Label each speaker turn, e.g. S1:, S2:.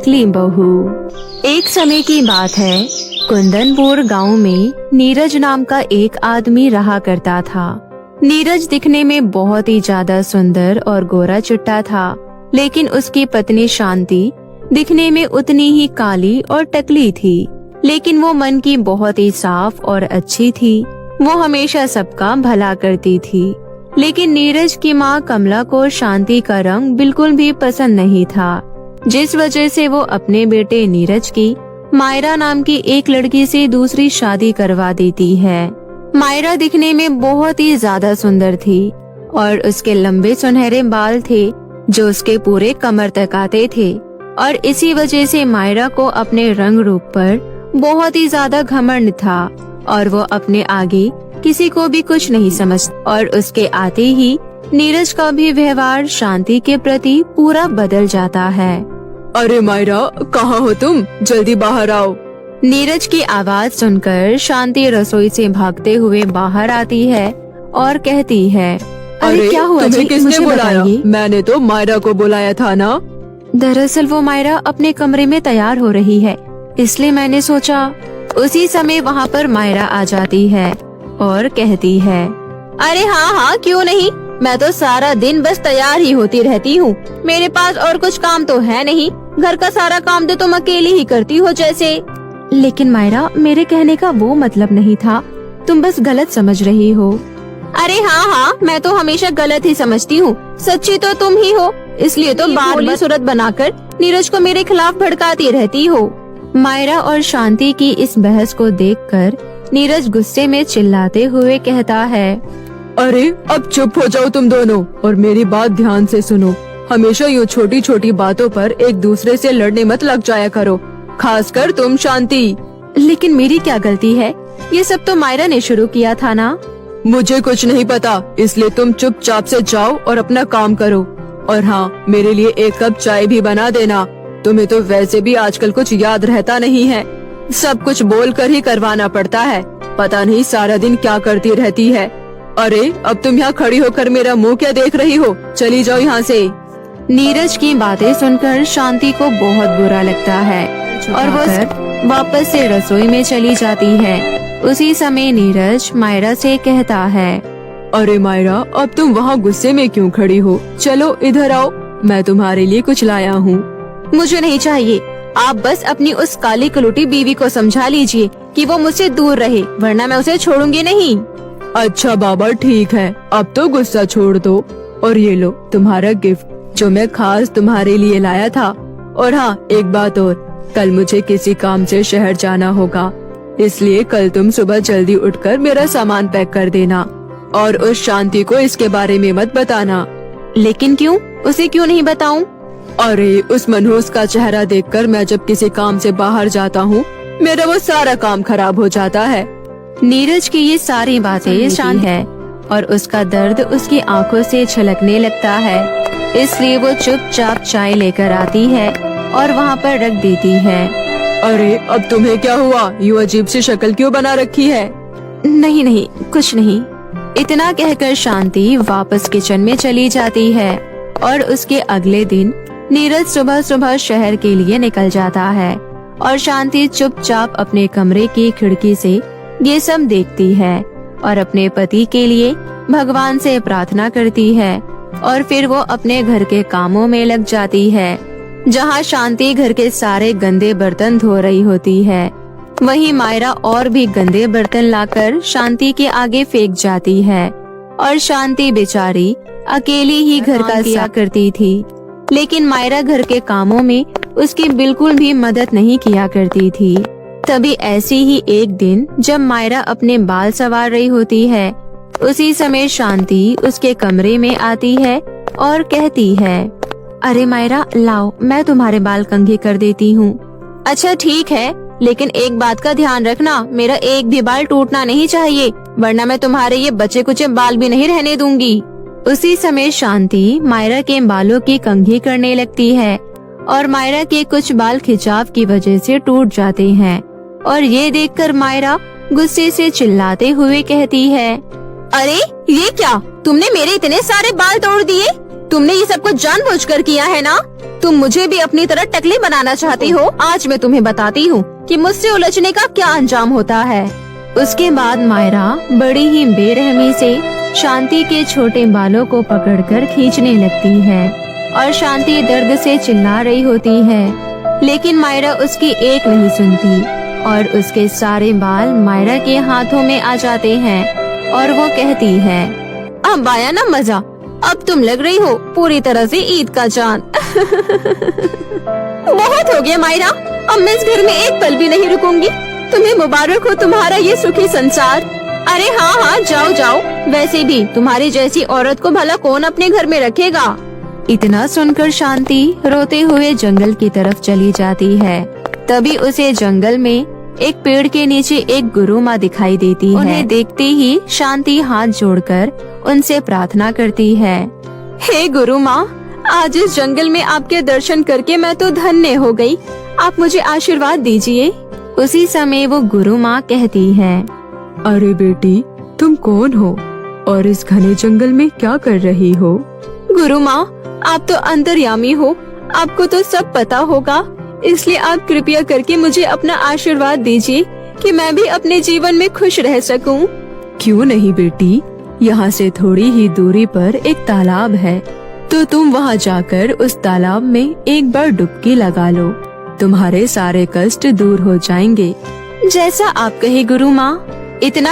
S1: टकली बहू। एक समय की बात है, कुंदनपुर गांव में नीरज नाम का एक आदमी रहा करता था। नीरज दिखने में बहुत ही ज्यादा सुंदर और गोरा चिट्टा था, लेकिन उसकी पत्नी शांति दिखने में उतनी ही काली और टकली थी। लेकिन वो मन की बहुत ही साफ और अच्छी थी। वो हमेशा सबका भला करती थी। लेकिन नीरज की माँ कमला को शांति का रंग बिल्कुल भी पसंद नहीं था, जिस वजह से वो अपने बेटे नीरज की मायरा नाम की एक लड़की से दूसरी शादी करवा देती है। मायरा दिखने में बहुत ही ज्यादा सुंदर थी और उसके लंबे सुनहरे बाल थे जो उसके पूरे कमर तक आते थे, और इसी वजह से मायरा को अपने रंग रूप पर बहुत ही ज्यादा घमंड था और वो अपने आगे किसी को भी कुछ नहीं समझती। और उसके आते ही नीरज का भी व्यवहार शांति के प्रति पूरा बदल जाता है।
S2: अरे मायरा, कहाँ हो तुम? जल्दी बाहर आओ।
S1: नीरज की आवाज सुनकर शांति रसोई से भागते हुए बाहर आती है और कहती है, अरे क्या हुआ
S2: तुम्हें
S1: जी?
S2: किसने
S1: मुझे
S2: बुलाया?
S1: बताइए।
S2: मैंने तो मायरा को बुलाया था ना।
S1: दरअसल वो मायरा अपने कमरे में तैयार हो रही है, इसलिए मैंने सोचा। उसी समय वहाँ पर मायरा आ जाती है और कहती है, अरे हाँ, क्यों नहीं, मैं तो सारा दिन बस तैयार ही होती रहती हूँ। मेरे पास और कुछ काम तो है नहीं, घर का सारा काम तो तुम अकेली ही करती हो जैसे। लेकिन मायरा, मेरे कहने का वो मतलब नहीं था, तुम बस गलत समझ रही हो। अरे हाँ, मैं तो हमेशा गलत ही समझती हूँ, सच्ची तो तुम ही हो, इसलिए तो बार-बार सूरत बनाकर नीरज को मेरे खिलाफ भड़काती रहती हो। मायरा और शांति की इस बहस को देखकर नीरज गुस्से में चिल्लाते हुए कहता है,
S2: अरे अब चुप हो जाओ तुम दोनों और मेरी बात ध्यान से सुनो। हमेशा यूँ छोटी छोटी बातों पर एक दूसरे से लड़ने मत लग जाया करो, खासकर तुम शांति।
S1: लेकिन मेरी क्या गलती है? ये सब तो मायरा ने शुरू किया था ना।
S2: मुझे कुछ नहीं पता, इसलिए तुम चुपचाप से जाओ और अपना काम करो। और हाँ, मेरे लिए एक कप चाय भी बना देना। तुम्हें तो वैसे भी आजकल कुछ याद रहता नहीं है, सब कुछ बोल कर ही करवाना पड़ता है। पता नहीं सारा दिन क्या करती रहती है। अरे अब तुम यहाँ खड़ी होकर मेरा मुंह क्या देख रही हो? चली जाओ यहाँ से।
S1: नीरज की बातें सुनकर शांति को बहुत बुरा लगता है और वो वापस से रसोई में चली जाती है। उसी समय नीरज मायरा से कहता है,
S2: अरे मायरा, अब तुम वहाँ गुस्से में क्यों खड़ी हो? चलो इधर आओ, मैं तुम्हारे लिए कुछ लाया हूँ।
S1: मुझे नहीं चाहिए, आप बस अपनी उस काली कलूटी बीवी को समझा लीजिए कि वो मुझसे दूर रहे, वरना मैं उसे छोड़ूंगी नहीं।
S2: अच्छा बाबा, ठीक है, अब तो गुस्सा छोड़ दो। और ये लो तुम्हारा गिफ्ट जो मैं खास तुम्हारे लिए लाया था। और हाँ, एक बात और, कल मुझे किसी काम से शहर जाना होगा, इसलिए कल तुम सुबह जल्दी उठकर मेरा सामान पैक कर देना और उस शांति को इसके बारे में मत बताना।
S1: लेकिन क्यों? उसे क्यों नहीं बताऊं?
S2: अरे उस मनहूस का चेहरा देखकर मैं जब किसी काम से बाहर जाता हूँ, मेरा वो सारा काम खराब हो जाता है।
S1: नीरज की ये सारी बातें शांत है और उसका दर्द उसकी आंखों से छलकने लगता है, इसलिए वो चुपचाप चाय लेकर आती है और वहाँ पर रख देती है।
S2: अरे अब तुम्हें क्या हुआ? यूँ अजीब सी शक्ल क्यों बना रखी है?
S1: नहीं, कुछ नहीं। इतना कहकर शांति वापस किचन में चली जाती है और उसके अगले दिन नीरज सुबह सुबह शहर के लिए निकल जाता है और शांति चुपचाप अपने कमरे की खिड़की से ये सब देखती है और अपने पति के लिए भगवान से प्रार्थना करती है और फिर वो अपने घर के कामों में लग जाती है। जहाँ शांति घर के सारे गंदे बर्तन धो रही होती है, वहीं मायरा और भी गंदे बर्तन लाकर शांति के आगे फेंक जाती है और शांति बेचारी अकेली ही घर का किया करती थी। लेकिन मायरा घर के कामों में उसकी बिल्कुल भी मदद नहीं किया करती थी। तभी ऐसी ही एक दिन जब मायरा अपने बाल संवार रही होती है, उसी समय शांति उसके कमरे में आती है और कहती है, अरे मायरा, लाओ मैं तुम्हारे बाल कंघी कर देती हूँ। अच्छा ठीक है, लेकिन एक बात का ध्यान रखना, मेरा एक भी बाल टूटना नहीं चाहिए, वरना मैं तुम्हारे ये बचे कुचे बाल भी नहीं रहने दूंगी। उसी समय शांति मायरा के बालों की कंघी करने लगती है और मायरा के कुछ बाल खिंचाव की वजह से टूट जाते हैं और ये देखकर मायरा गुस्से से चिल्लाते हुए कहती है, अरे ये क्या, तुमने मेरे इतने सारे बाल तोड़ दिए? तुमने ये सब कुछ जानबूझकर किया है ना? तुम मुझे भी अपनी तरह टकली बनाना चाहती हो। आज मैं तुम्हें बताती हूँ कि मुझसे उलझने का क्या अंजाम होता है। उसके बाद मायरा बड़ी ही बेरहमी से शांति के छोटे बालों को पकड़कर खींचने लगती है और शांति दर्द से चिल्ला रही होती है, लेकिन मायरा उसकी एक नहीं सुनती और उसके सारे बाल मायरा के हाथों में आ जाते हैं और वो कहती है, अब आया ना मजा, अब तुम लग रही हो पूरी तरह से ईद का चांद। बहुत हो गया मायरा, अब मैं इस घर में एक पल भी नहीं रुकूंगी। तुम्हें मुबारक हो तुम्हारा ये सुखी संसार। अरे हाँ हाँ, जाओ जाओ, वैसे भी तुम्हारी जैसी औरत को भला कौन अपने घर में रखेगा। इतना सुनकर शांति रोते हुए जंगल की तरफ चली जाती है। तभी उसे जंगल में एक पेड़ के नीचे एक गुरु माँ दिखाई देती है। उन्हें देखते ही शांति हाथ जोड़कर उनसे प्रार्थना करती है, हे गुरु माँ, आज इस जंगल में आपके दर्शन करके मैं तो धन्य हो गई। आप मुझे आशीर्वाद दीजिए। उसी समय वो गुरु माँ कहती है,
S2: अरे बेटी, तुम कौन हो और इस घने जंगल में क्या कर रही हो?
S1: गुरु माँ, आप तो अंतर्यामी हो, आपको तो सब पता होगा, इसलिए आप कृपया करके मुझे अपना आशीर्वाद दीजिए कि मैं भी अपने जीवन में खुश रह सकूं।
S2: क्यों नहीं बेटी, यहाँ से थोड़ी ही दूरी पर एक तालाब है, तो तुम वहाँ जाकर उस तालाब में एक बार डुबकी लगा लो, तुम्हारे सारे कष्ट दूर हो जाएंगे।
S1: जैसा आप कहे गुरु माँ। इतना